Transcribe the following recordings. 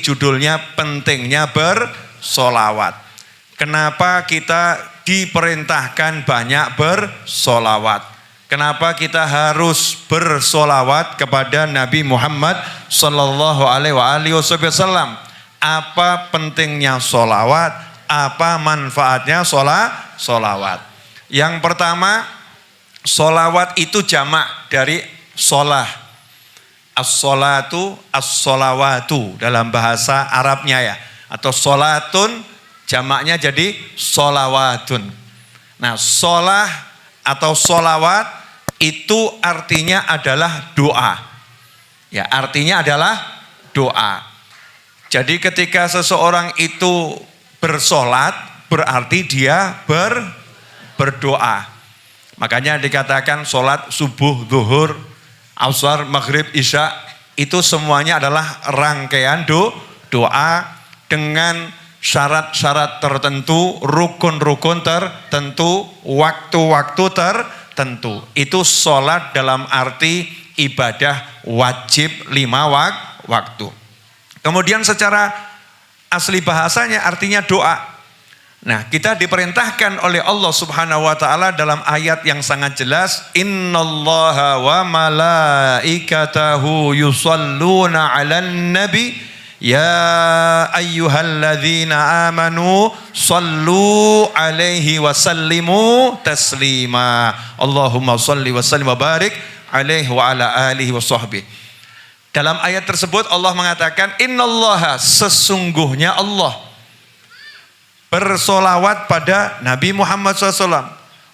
judulnya pentingnya bersolawat. Kenapa kita diperintahkan banyak bersolawat? Kenapa kita harus bersolawat kepada Nabi Muhammad sallallahu alaihi wasallam? Apa pentingnya solawat? Apa manfaatnya solawat? Yang pertama, solawat itu jamak dari solah. As-solatu, as-solawatu dalam bahasa Arabnya ya. Atau solatun jamaknya jadi solawatun. Nah, solah atau solawat itu artinya adalah doa. Ya, artinya adalah doa. Jadi ketika seseorang itu bersolat, berarti dia berdoa. Makanya dikatakan solat subuh, zuhur, asar, maghrib, isya, itu semuanya adalah rangkaian doa dengan syarat-syarat tertentu, rukun-rukun tertentu, waktu-waktu tertentu. Itu sholat dalam arti ibadah wajib 5 waktu. Kemudian secara asli bahasanya artinya doa. Nah, kita diperintahkan oleh Allah Subhanahu wa taala dalam ayat yang sangat jelas, innallaha wa malaikatahu yusalluna 'alan nabi ya ayyuhalladzina amanu sallu alaihi wa sallimu taslima. Allahumma salli wa sallim wa barik alaihi wa ala alihi wa sahbihi. Dalam ayat tersebut Allah mengatakan innallaha, sesungguhnya Allah bersolawat pada Nabi Muhammad SAW.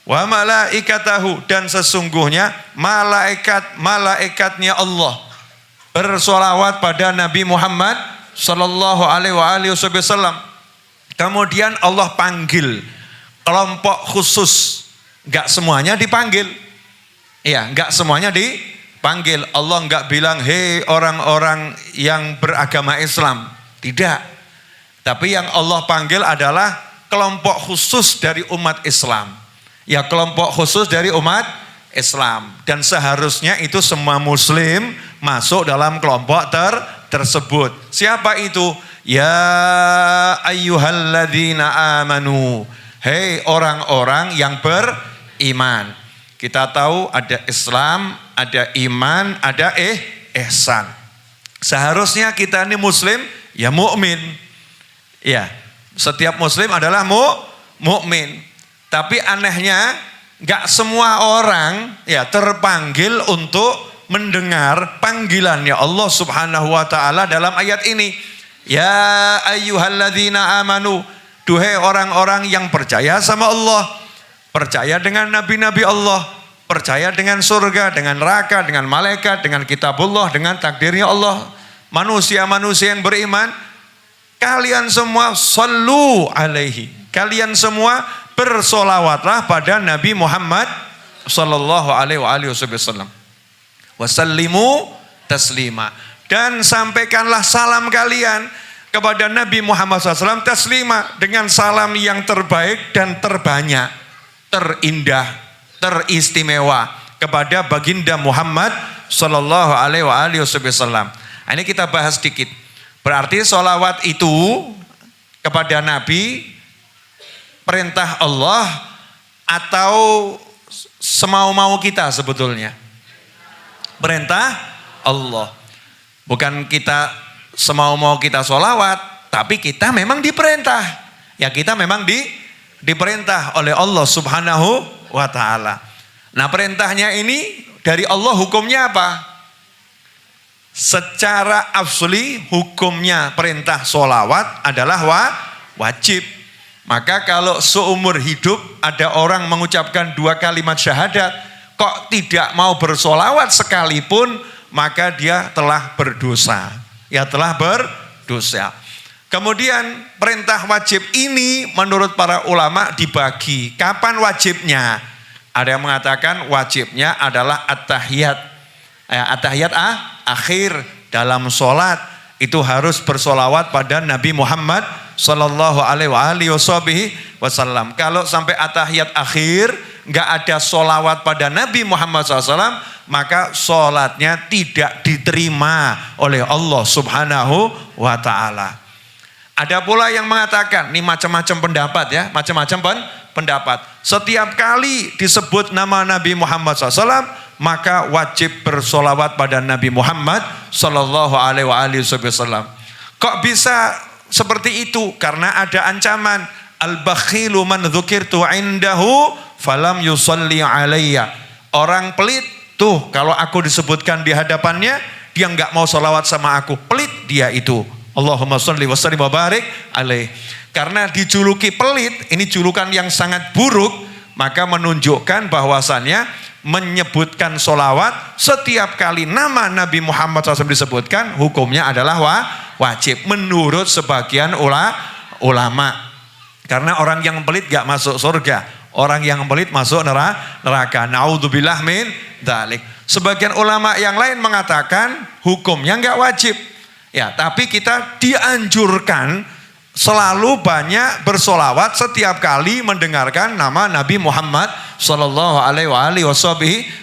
Wa malaikatahu, dan sesungguhnya malaikatnya Allah bersolawat pada Nabi Muhammad sallallahu alaihi wasallam. Kemudian Allah panggil kelompok khusus, enggak semuanya dipanggil. Iya, enggak semuanya dipanggil. Allah enggak bilang, "Hei orang-orang yang beragama Islam." Tidak. Tapi yang Allah panggil adalah kelompok khusus dari umat Islam. Ya, kelompok khusus dari umat Islam, dan seharusnya itu semua muslim masuk dalam kelompok tersebut. Siapa itu? Ya ayyuhalladzina amanu. Hei orang-orang yang beriman. Kita tahu ada Islam, ada iman, ada ihsan. Seharusnya kita ini muslim, ya mukmin. Ya, setiap muslim adalah mukmin. Tapi anehnya enggak semua orang ya terpanggil untuk mendengar panggilannya Allah Subhanahu wa taala dalam ayat ini. Ya ayyuhalladzina amanu, duhai orang-orang yang percaya sama Allah, percaya dengan nabi-nabi Allah, percaya dengan surga, dengan neraka, dengan malaikat, dengan kitabullah, dengan takdirnya Allah. Manusia-manusia yang beriman, kalian semua sallu alaihi, kalian semua bersolawatlah pada Nabi Muhammad sallallahu alaihi wasallam. Wasallimu taslima, dan sampaikanlah salam kalian kepada Nabi Muhammad SAW taslima, dengan salam yang terbaik dan terbanyak, terindah, teristimewa kepada baginda Muhammad sallallahu alaihi wasallam. Ini kita bahas sedikit. Berarti solawat itu kepada Nabi perintah Allah atau semau-mau kita sebetulnya? Perintah Allah. Bukan kita semau-mau kita solawat, tapi kita memang diperintah. Ya, kita memang diperintah oleh Allah Subhanahu wa ta'ala. Nah, perintahnya ini dari Allah, hukumnya apa? Secara asli hukumnya perintah solawat adalah wajib. Maka kalau seumur hidup ada orang mengucapkan 2 kalimat syahadat, kok tidak mau bersolawat sekalipun, maka dia telah berdosa. Ya, telah berdosa. Kemudian perintah wajib ini menurut para ulama dibagi. Kapan wajibnya? Ada yang mengatakan wajibnya adalah at-tahiyat. At-tahiyat akhir dalam sholat itu harus bersolawat pada Nabi Muhammad sallallahu alaihi wasallam. Kalau sampai at-tahiyat akhir nggak ada solawat pada Nabi Muhammad SAW, maka sholatnya tidak diterima oleh Allah Subhanahu wa Ta'ala. Ada pula yang mengatakan, ini macam-macam pendapat ya, macam-macam pendapat. Setiap kali disebut nama Nabi Muhammad SAW, maka wajib bersolawat pada Nabi Muhammad Sallallahu Alaihi Wasallam. Kok bisa seperti itu? Karena ada ancaman. Al-bakhilu man dzukirtu indahu falam yusalli alayya. Orang pelit tuh kalau aku disebutkan di hadapannya dia enggak mau salawat sama aku. Pelit dia itu. Allahumma shalli wa sallim wa barik alaih. Karena dijuluki pelit, ini julukan yang sangat buruk, maka menunjukkan bahwasannya menyebutkan solawat setiap kali nama Nabi Muhammad SAW disebutkan, hukumnya adalah wajib menurut sebagian ulama. Karena orang yang pelit gak masuk surga, orang yang pelit masuk neraka. Naudzubillah min dzalik. Sebagian ulama yang lain mengatakan hukumnya gak wajib. Ya, tapi kita dianjurkan selalu banyak bersolawat setiap kali mendengarkan nama Nabi Muhammad Sallallahu Alaihi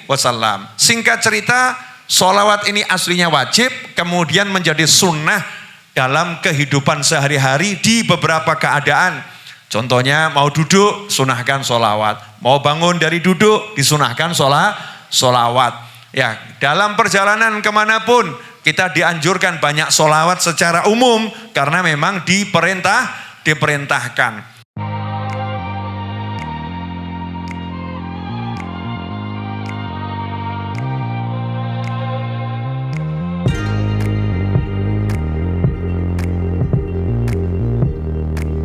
Wasallam. Singkat cerita, solawat ini aslinya wajib, kemudian menjadi sunnah dalam kehidupan sehari-hari di beberapa keadaan. Contohnya mau duduk, sunahkan solawat. Mau bangun dari duduk, disunahkan solawat. Ya, dalam perjalanan kemanapun kita dianjurkan banyak solawat secara umum karena memang diperintahkan.